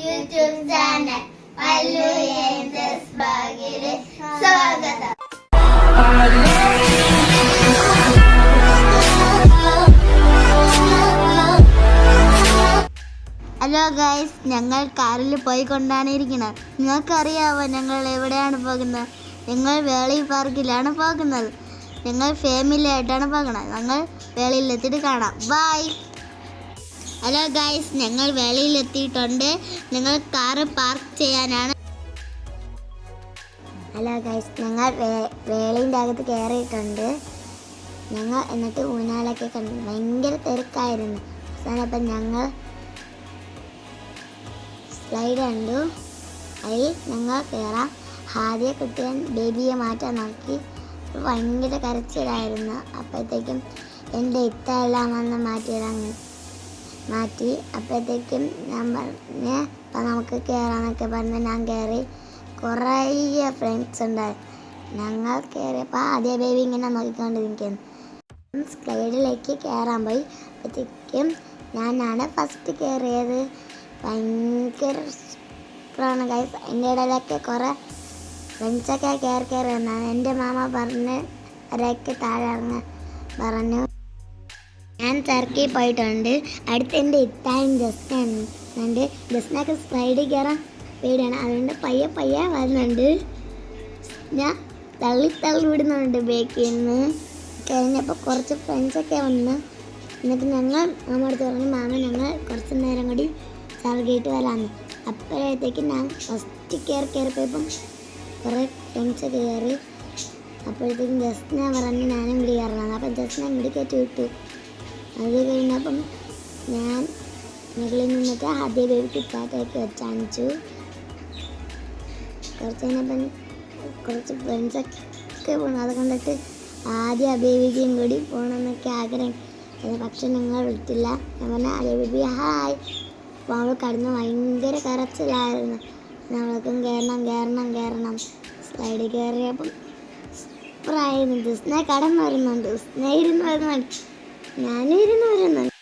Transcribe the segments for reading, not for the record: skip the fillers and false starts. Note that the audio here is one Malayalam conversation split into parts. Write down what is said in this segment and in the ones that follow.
യൂട്യൂബ് ചാനൽ പല്ലു ഏഞ്ചൽസ് ബാഗിലെ സ്വാഗതം. ഹലോ ഗൈസ്, ഞങ്ങൾ കാറിൽ പോയിക്കൊണ്ടാണ് ഇരിക്കുന്നത്. നിങ്ങൾക്കറിയാമോ ഞങ്ങൾ എവിടെയാണ് പോകുന്നത്? ഞങ്ങൾ വേളി പാർക്കിലാണ് പോകുന്നത്. ഞങ്ങൾ ഫാമിലി ആയിട്ടാണ് പോകുന്നത്. ഞങ്ങൾ വേളിയിലെത്തിയിട്ട് കാണാം. ബൈ. ഹലോ ഗൈസ്, ഞങ്ങൾ വേളിയിലെത്തിയിട്ടുണ്ട്. ഞങ്ങൾ കാറ് പാർക്ക് ചെയ്യാനാണ്. ഹലോ ഗൈസ്, ഞങ്ങൾ വേളിൻ്റെ അകത്ത് കയറിയിട്ടുണ്ട്. ഞങ്ങൾ എന്നിട്ട് ഊഞ്ഞാലൊക്കെ കണ്ടു. ഭയങ്കര തിരക്കായിരുന്നു. അവസാനം ഞങ്ങൾ സ്ലൈഡ് കണ്ടു. അതിൽ ഞങ്ങൾ കയറാം. ആദ്യ കുട്ടിയൻ ബേബിയെ മാറ്റാൻ നോക്കി. ഭയങ്കര കരച്ചിലായിരുന്നു. അപ്പോഴത്തേക്കും എൻ്റെ ഇത്തയെല്ലാം വന്ന് മാറ്റി. അപ്പോഴത്തേക്കും ഞാൻ പറഞ്ഞ് അപ്പം നമുക്ക് കയറാമെന്നൊക്കെ പറഞ്ഞ് ഞാൻ കയറി. കുറേ ഫ്രണ്ട്സ് ഉണ്ടായി. ഞങ്ങൾ കയറിയപ്പോൾ ആദ്യ ബേബി ഇങ്ങനെ നോക്കിക്കൊണ്ടിരിക്കുന്നു. സ്ലൈഡിലേക്ക് കയറാൻ പോയി. അപ്പോഴത്തേക്കും ഞാനാണ് ഫസ്റ്റ് കയറിയത്. ഭയങ്കര സൂപ്പറാണ് ഗൈസ്. എൻ്റെ ഇടയിലൊക്കെ കുറേ ഫ്രണ്ട്സൊക്കെ കയറി വന്നാണ്. എൻ്റെ മാമ പറഞ്ഞ് ഒരൊക്കെ താഴെ ഇറങ്ങാൻ പറഞ്ഞു. ഞാൻ ടർക്കി പോയിട്ടുണ്ട്. അടുത്ത് എൻ്റെ ഇത്തായും ജസ്റ്റുണ്ട്. ജസ്റ്റിനൊക്കെ സ്ലൈഡിൽ കയറാൻ പേടിയാണ്. അതുകൊണ്ട് പയ്യെ വരുന്നുണ്ട്. ഞാൻ തള്ളി വിടുന്നുണ്ട് ബേക്കിൽ നിന്ന്. കഴിഞ്ഞപ്പോൾ കുറച്ച് ഫ്രണ്ട്സൊക്കെ വന്ന്. എന്നിട്ട് ഞങ്ങൾ മാമടുത്ത് പറഞ്ഞു, മാമ ഞങ്ങൾ കുറച്ച് നേരം കൂടി ചാർഗേറ്റ് വരാമെന്ന്. അപ്പോഴത്തേക്ക് ഞാൻ ഫസ്റ്റ് കയറിയപ്പം കുറേ ഫ്രണ്ട്സ് കയറി. അപ്പോഴത്തേക്കും ജസ്റ്റിനെ പറഞ്ഞ് ഞാനും കൂടി കയറണം. അപ്പം ജസ്റ്റിനെ കൂടി കയറ്റി വിട്ടു. അത് കഴിഞ്ഞപ്പം ഞാൻ മുകളിൽ നിന്നിട്ട് ആദ്യ ബേബിക്ക് ടാറ്റയൊക്കെ വെച്ചാണിച്ചു. കുറച്ച് കഴിഞ്ഞപ്പം കുറച്ച് ഫ്രണ്ട്സൊക്കെ പോകണം. അത് കണ്ടിട്ട് ആദ്യം ആ ബേബിക്കും കൂടി പോകണമെന്നൊക്കെ ആഗ്രഹം. പക്ഷെ ഞങ്ങൾ വിട്ടില്ല. ഞാൻ പറഞ്ഞ ആദ്യ ബേബി ഹായ്. അപ്പോൾ അവൾ കടന്ന് ഭയങ്കര കരച്ചിലായിരുന്നു. നമ്മൾക്കും കയറണം. സ്ലൈഡിൽ കയറിയപ്പം സൂപ്പറായിരുന്നു. ജസ്റ്റിനെ കടന്ന് വരുന്നുണ്ട്. ഞാനും ഇരുന്ന് വരുന്നുണ്ട്.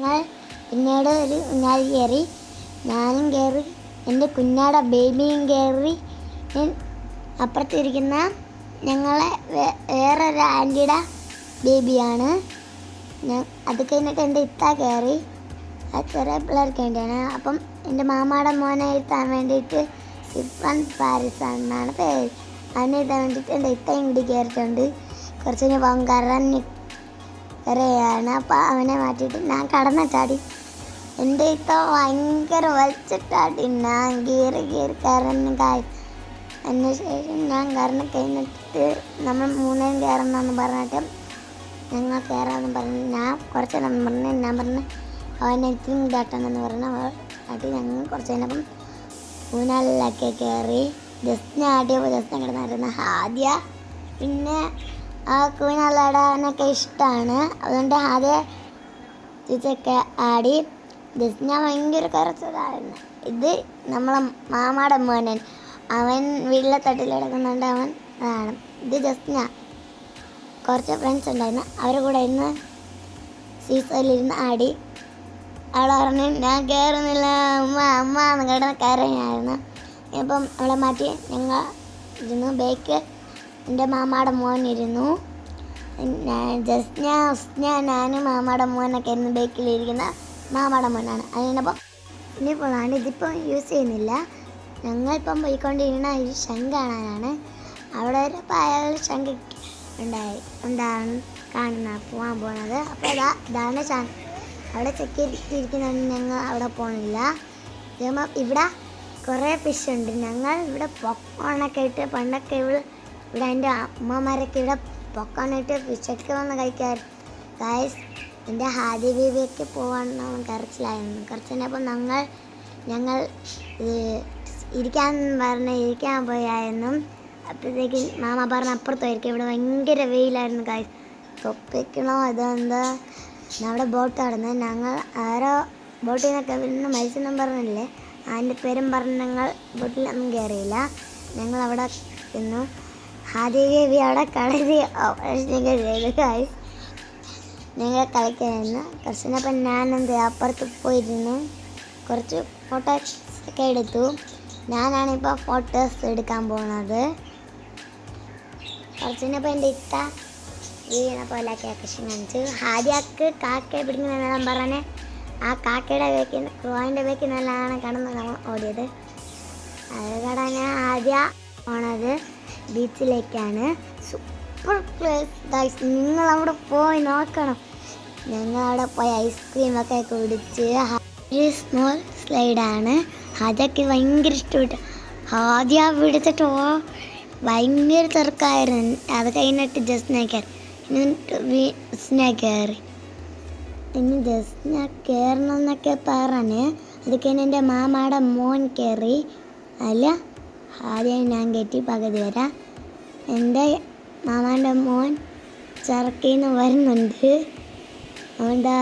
ഞങ്ങൾ പിന്നീട് ഒരു ഊഞ്ഞാലിൽ കയറി. ഞാനും കയറി. എൻ്റെ കുഞ്ഞാടെ ബേബിയും കയറി. അപ്പുറത്തിരിക്കുന്ന ഞങ്ങളെ വേറൊരു ആൻറ്റിയുടെ ബേബിയാണ്. അത് കഴിഞ്ഞിട്ട് എൻ്റെ ഇത്ത കയറി. അത് ചെറിയ പിള്ളേർക്ക് വേണ്ടിയാണ്. അപ്പം എൻ്റെ മാമാടെ മോനെ ഇരുത്താൻ വേണ്ടിയിട്ട് സിഫൻ പാരിസ് എന്നാണ് പേര്. അവനെ ഇരുത്താൻ വേണ്ടിയിട്ട് എൻ്റെ ഇത്തയും കൂടി കയറിയിട്ടുണ്ട്. കുറച്ച് കഴിഞ്ഞ് കരയാണ്. അപ്പോൾ അവനെ മാറ്റിയിട്ട് ഞാൻ കടന്ന് ചാടി. എൻ്റെ ഇത്ത ഭയങ്കര വലിച്ചിട്ടാടി. ഞാൻ കയറി കരഞ്ഞ് അതിന് ശേഷം ഞാൻ കയറി കഴിഞ്ഞിട്ട് നമ്മൾ മൂന്നേം കയറുന്നെന്ന് പറഞ്ഞിട്ട് ഞങ്ങൾ കയറാമെന്ന് പറഞ്ഞു. ഞാൻ കുറച്ച് ഞാൻ പറഞ്ഞു അവനെ ഇത്തിരി കാട്ടണമെന്ന് പറഞ്ഞു. കാട്ടി ഞങ്ങൾ കുറച്ച് കഴിഞ്ഞപ്പം ഊഞ്ഞാലിലൊക്കെ കയറി. ജസ്റ്റിനെ ആട്ടിയപ്പോൾ ജസ്റ്റിനെ കിടന്നായിരുന്നു ആദ്യ. പിന്നെ ആ ഊഞ്ഞാലിടാനൊക്കെ ഇഷ്ടമാണ്. അതുകൊണ്ട് ആദ്യ ചേച്ചിയൊക്കെ ആടി. ജസ്റ്റിനെ ഭയങ്കര കരച്ചിലായിരുന്നു. ഇത് നമ്മളെ മാമാടെ മോനൻ. അവൻ വീട്ടിലെ തട്ടിൽ കിടക്കുന്നുണ്ട്. അവൻ അതാണ്. ഇത് ജസ്റ്റിന. കുറച്ച് ഫ്രണ്ട്സ് ഉണ്ടായിരുന്നു. അവരുടെ കൂടെ ഇന്ന് സീസോയിലിരുന്ന് ആടി. അവൾ പറഞ്ഞു ഞാൻ കയറുന്നില്ല അമ്മ എന്ന് കിടന്ന് കരഞ്ഞായിരുന്നു. ഇപ്പം അവളെ മാറ്റി ഞങ്ങൾ ഇരുന്നു. ബേക്ക് എൻ്റെ മാമാടെ മോനിരുന്നു. ഞാനും മാമാടെ മോനൊക്കെ ഇരുന്ന് ബേക്കിലിരിക്കുന്ന മാമാടെ മോനാണ്. അതിനപ്പം ഇനിയിപ്പോഴാണ് ഇതിപ്പം യൂസ് ചെയ്യുന്നില്ല. ഞങ്ങളിപ്പം പോയിക്കൊണ്ടിരുന്ന ഒരു ശംഖ് കാണാനാണ്. അവിടെ ഒരു അയാൾ ശംഖ് പോകാൻ പോണത്. അപ്പോൾ ഇതാണ് അവിടെ സെക്യൂരിറ്റി ഇരിക്കുന്നതുകൊണ്ട് ഞങ്ങൾ അവിടെ പോകണില്ല. ഇവിടെ കുറേ ഫിഷ് ഉണ്ട്. ഞങ്ങൾ ഇവിടെ പൊക്കോണൊക്കെ ഇട്ട് പണ്ടൊക്കെ ഇവിടെ എൻ്റെ അമ്മമാരൊക്കെ ഇവിടെ പൊക്കോണിട്ട് ഫിഷൊക്കെ വന്ന് കഴിക്കാറ്. ഗൈസ്, എൻ്റെ ഹാദി ബേബിയൊക്കെ പോകാൻ കരച്ചിലായിരുന്നു. കുറച്ചിനപ്പം ഞങ്ങൾ ഇരിക്കാൻ പോയായിരുന്നു. അപ്പോഴത്തേക്കും മാമ പറഞ്ഞ അപ്പുറത്തായിരിക്കും. ഇവിടെ ഭയങ്കര വെയിലായിരുന്നു ഗൈസ്. തൊപ്പിക്കണോ ഇതെന്താ. അവിടെ ബോട്ട് കടന്ന് ഞങ്ങൾ ആരോ ബോട്ടിൽ നിന്നൊക്കെ പിന്നെ മത്സ്യം പറഞ്ഞില്ലേ, അതിൻ്റെ പേരും പറഞ്ഞ് ഞങ്ങൾ ബോട്ടിലൊന്നും കയറിയില്ല. ഞങ്ങൾ അവിടെ നിന്നു. ആദ്യ ബേബി അവിടെ കളരി ഓപ്പറേഷനൊക്കെ ചെയ്തു ഗൈസ്. ഞങ്ങൾ കളിക്കായിരുന്നു. കുറച്ചിനപ്പം ഞാനെന്ത് അപ്പുറത്ത് പോയിരുന്നു. കുറച്ച് ഫോട്ടോസ് ഒക്കെ എടുത്തു. ഞാനാണിപ്പോൾ ഫോട്ടോസ് എടുക്കാൻ പോകുന്നത്. കുറച്ചിനപ്പോൾ എൻ്റെ ഇത്ത വീണ പോലെ കൃഷി കാണിച്ചു. ആദ്യക്ക് കാക്കയെ പിടിക്കുന്നതെല്ലാം പറഞ്ഞ് ആ കാക്കയുടെ ബേക്കിൽ ക്രോയിൻ്റെ ബേക്കിൽ നല്ലതാണ് കടന്ന് നമ്മൾ ഓടിയത്. അത് കടാൻ ആദ്യം പോണത് ബീച്ചിലേക്കാണ്. സൂപ്പർ പ്ലേസ് ഗൈസ്, നിങ്ങളവിടെ പോയി നോക്കണം. ഞങ്ങളവിടെ പോയി ഐസ്ക്രീമൊക്കെ കുടിച്ച് ഒരു സ്മോൾ സ്ലൈഡാണ്. അതൊക്കെ ഭയങ്കര ഇഷ്ടപ്പെട്ടു. ആദ്യം പിടിച്ചിട്ടോ ഭയങ്കര തിരക്കായിരുന്നു. അത് കഴിഞ്ഞിട്ട് ജസ്റ്റിനെ കയറി. ജസ്റ്റിനെ കയറി ഇനി ജസ്റ്റിനെ കയറണം എന്നൊക്കെ പറഞ്ഞ് അത് കഴിഞ്ഞ് എൻ്റെ മാമാടെ മോൻ കയറി. അല്ല ആദ്യം ഞാൻ കയറ്റി പകുതി വരാം. എൻ്റെ മാമാൻ്റെ മോൻ ചിറക്കിൽ നിന്ന് വരുന്നുണ്ട്. അതുകൊണ്ടാ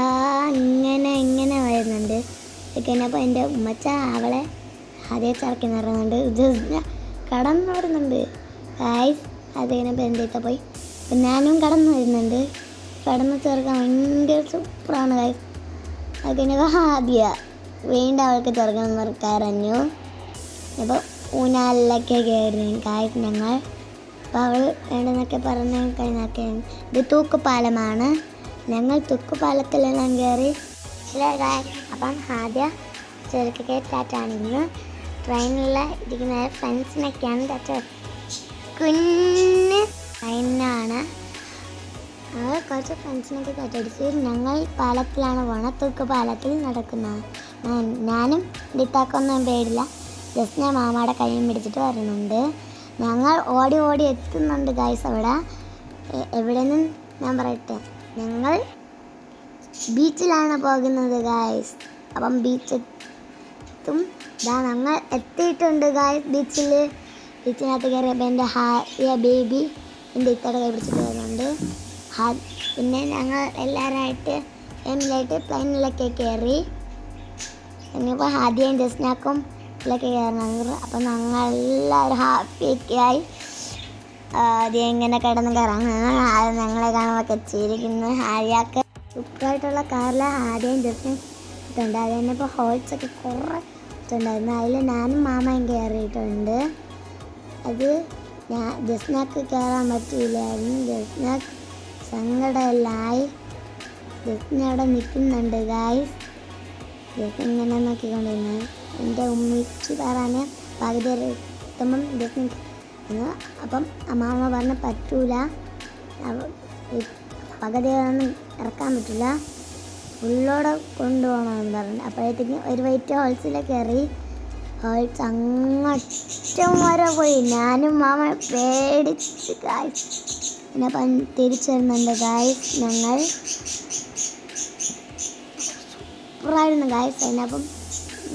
ഇങ്ങനെ വരുന്നുണ്ട്. അത് കഴിഞ്ഞപ്പോൾ എൻ്റെ ഉമ്മച്ച അവളെ അതേ ചിറക്കിൽ നിന്ന് ഇറങ്ങുന്നുണ്ട്. ജസ്റ്റിനെ കടന്നു വരുന്നുണ്ട് ഗൈസ്. അത് കഴിഞ്ഞപ്പോൾ എൻ്റെ ഇത്ത പോയി. അപ്പം ഞാനും കടന്നു വരുന്നുണ്ട്. കടന്നു ചേർക്കാൻ ഭയങ്കര സൂപ്പറാണ് ഗൈസ്. അത് കഴിഞ്ഞപ്പോൾ ആദ്യ വേണ്ട അവൾക്ക് ചേർക്കണം കരഞ്ഞു. അപ്പോൾ ഊനാലിലൊക്കെ കയറി ഗൈസ് ഞങ്ങൾ. അപ്പോൾ അവൾ വേണ്ടെന്നൊക്കെ പറഞ്ഞ് കഴിഞ്ഞൊക്കെ ഇത് തൂക്കുപാലമാണ്. ഞങ്ങൾ തൂക്കുപാലത്തിലെല്ലാം കയറി. അപ്പം ആദ്യ ചെറുക്കൊക്കെ ടാറ്റാണിന്ന്. ട്രെയിനിൽ ഇരിക്കുന്ന ഫ്രണ്ട്സിനൊക്കെയാണ് ടാറ്റ. കുഞ്ഞ് ട്രെയിനാണ്. അത് കുറച്ച് ഫ്രണ്ട്സിനൊക്കെ ടാറ്റടിച്ച് ഞങ്ങൾ പാലത്തിലാണ് പോണത്. തൂക്കുപാലത്തിൽ നടക്കുന്നത്. ഞാനും ഡിത്താക്കൊന്നും പേടില്ല. ജസ്റ്റ് ഞാൻ മാമാടെ കൈയും പിടിച്ചിട്ട് വരുന്നുണ്ട്. ഞങ്ങൾ ഓടി എത്തുന്നുണ്ട് ഗൈസ്. അവിടെ എവിടെയെന്നും ഞാൻ പറയട്ടെ, ഞങ്ങൾ ബീച്ചിലാണ് പോകുന്നത് ഗൈസ്. അപ്പം ബീച്ചെത്തും. ഇതാ ഞങ്ങൾ എത്തിയിട്ടുണ്ട് ഗൈസ് ബീച്ചിനകത്ത് കയറിയപ്പോൾ എൻ്റെ ബേബി എൻ്റെ ഇത്തയുടെ കൈ പിടിച്ചിട്ട് വരുന്നുണ്ട്. പിന്നെ ഞങ്ങൾ എല്ലാവരുമായിട്ട് ഫാമിലിയായിട്ട് പ്ലെയിനിലൊക്കെ കയറി. ഇനിയിപ്പോൾ ആദ്യം ജസ്റ്റിനാക്കും ഇതിലൊക്കെ കയറണം. അപ്പം ഞങ്ങളെല്ലാവരും ഹാപ്പിയൊക്കെ ആയി. ആദ്യം ഇങ്ങനെ കിടന്ന് കയറാൻ ഞങ്ങളെ കാണുമ്പോൾ ചിരിക്കുന്നു. ആര്യാക്ക് സൂപ്പറായിട്ടുള്ള കാറിൽ ആദ്യം ജസ്റ്റിന് ഇട്ടുണ്ട്. അത് തന്നെ ഇപ്പോൾ ഹോൾസൊക്കെ കുറേ ഇട്ടുണ്ടായിരുന്നു. അതിൽ ഞാനും മാമയും കയറിയിട്ടുണ്ട്. അത് ജസ്റ്റിനാക്ക് കയറാൻ പറ്റിയില്ലായിരുന്നു. ജസ്റ്റിനാക്ക് സങ്കടമെല്ലാമായി. ജസ്റ്റിന് അവിടെ നിൽക്കുന്നുണ്ട് ഗായ്സ്. ജസ്റ്റിൻ ഇങ്ങനെ നോക്കിക്കൊണ്ടിരുന്നു. എൻ്റെ ഉമ്മിച്ച് പറയാൻ പകുതി എത്തുമ്പം ജസ്റ്റിൻ അപ്പം അമ്മാമ്മ പറഞ്ഞ് പറ്റൂല, പകുതി ഒന്നും ഇറക്കാൻ പറ്റില്ല, ഫുള്ളോടെ കൊണ്ടുപോകണമെന്ന് പറഞ്ഞു. അപ്പോഴത്തേക്കും ഒരു വൈറ്റ് ഹോൾസിൽ കയറി. ഹോൾസ് അങ്ങറ്റം വരെ പോയി. ഞാനും മാമ പേടിച്ച് ഗായ്സ്. പിന്നെ അപ്പം തിരിച്ചു വരുന്നുണ്ട് ഗായ്സ്. ഞങ്ങൾ സൂപ്പറായിരുന്നു ഗായ്സ്. അതിനപ്പം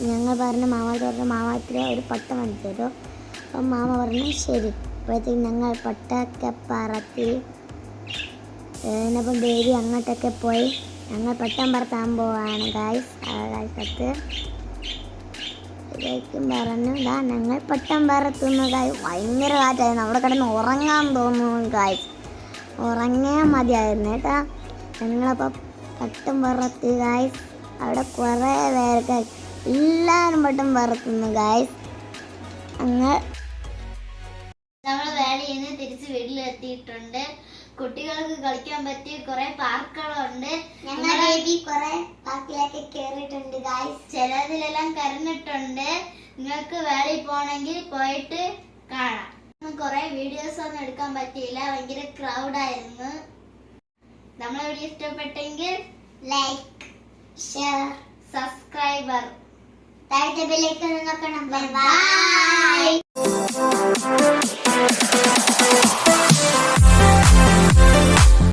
ഞങ്ങൾ പറഞ്ഞു മാമ ഇത്ര ഒരു പട്ട വാങ്ങിച്ചു തരുമോ? അപ്പം മാമ പറഞ്ഞു ശരി. അപ്പോഴത്തേക്കും ഞങ്ങൾ പട്ടൊക്കെ പറത്തി. അതിനപ്പം ദേവി അങ്ങോട്ടൊക്കെ പോയി. ഞങ്ങൾ പട്ടം പറത്താൻ പോവാണ് ഗായ്സ്. കാലത്ത് ഇതേക്കും പറഞ്ഞു ഞങ്ങൾ പട്ടം പറത്തുന്നു ഗായ്സ്. ഭയങ്കര കാറ്റായിരുന്നു. അവിടെ കിടന്ന് ഉറങ്ങാൻ തോന്നുന്നു ഗായ്സ്. ഉറങ്ങിയാൽ മതിയായിരുന്നു കേട്ടാ. ഞങ്ങളപ്പോൾ പട്ടം പറത്തി ഗായ്സ്. അവിടെ കുറേ പേർക്ക് എല്ലാവരും പട്ടം പറത്തുന്നു ഗായ്സ്. നമ്മൾ വേളയിൽ നിന്ന് തിരിച്ച് വീട്ടിലെത്തിയിട്ടുണ്ട്. കുട്ടികൾക്ക് കളിക്കാൻ പറ്റിയ കുറെ പാർക്കുകളുണ്ട്. ഞങ്ങൾ കുറെ പാർക്കിലൊക്കെ കയറിയിട്ടുണ്ട് ഗായ്സ്. ചിലതിലെല്ലാം കരഞ്ഞിട്ടുണ്ട്. നിങ്ങൾക്ക് വേളയിൽ പോണെങ്കിൽ പോയിട്ട് കാണാം. കുറെ വീഡിയോസ് ഒന്നും എടുക്കാൻ പറ്റിയില്ല, ഭയങ്കര ക്രൗഡായിരുന്നു. നമ്മളെ വീഡിയോ ഇഷ്ടപ്പെട്ടെങ്കിൽ ലൈക്ക്, ഷെയർ, സബ്സ്ക്രൈബർ, താഴത്തെ ബെല്ലൈക്കൺ നോക്കണം. ബൈ.